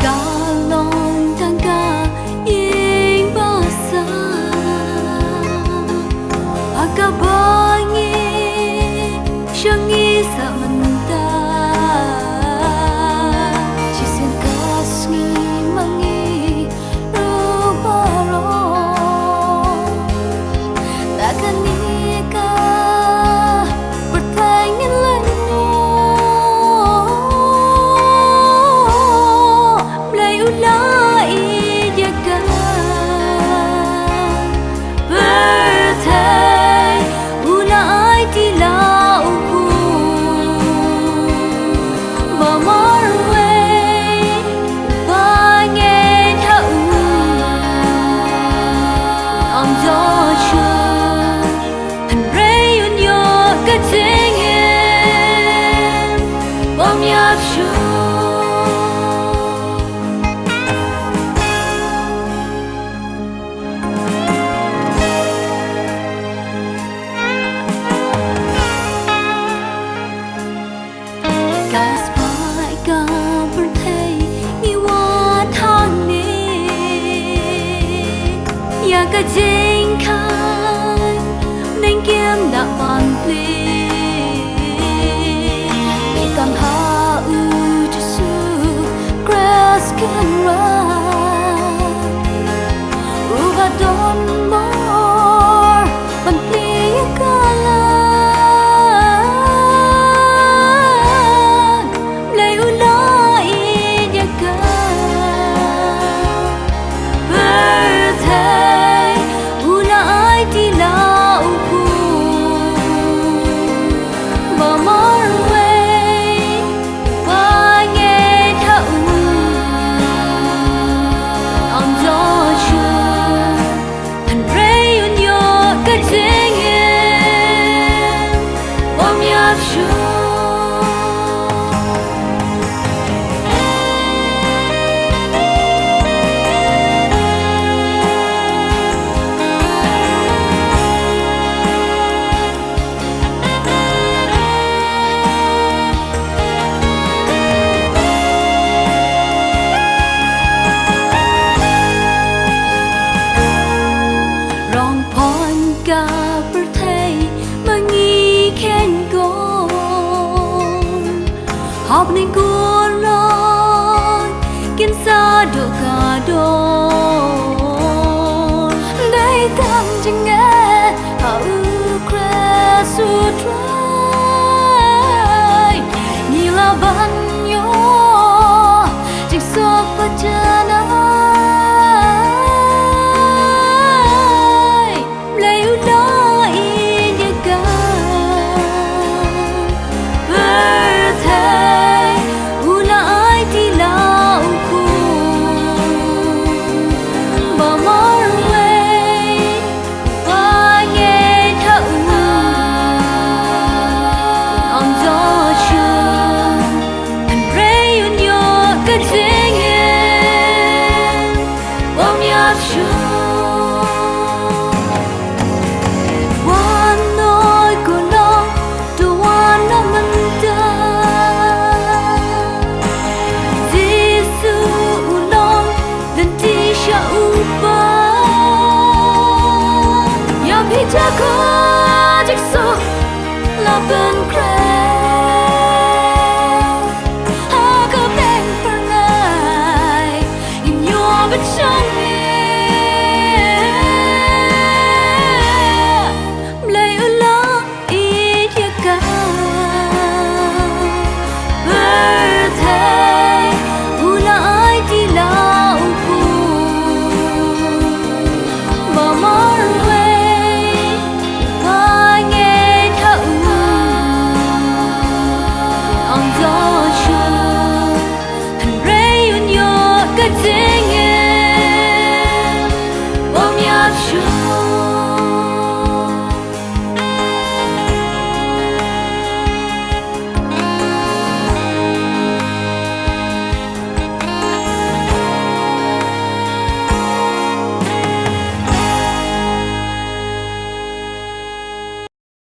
cả lòng thang ca yên bao xa cả bao nghe chẳng nghĩ sao mình ta chỉ xin cả suy mang nghĩ đâu bao rồi đã cần đi cả bertanya lên cái chính khai nên kiếm đã hoàn quy bị cảm hạ ư cho sự grass can run uva don more ban pli kala lay ulai jaga học nên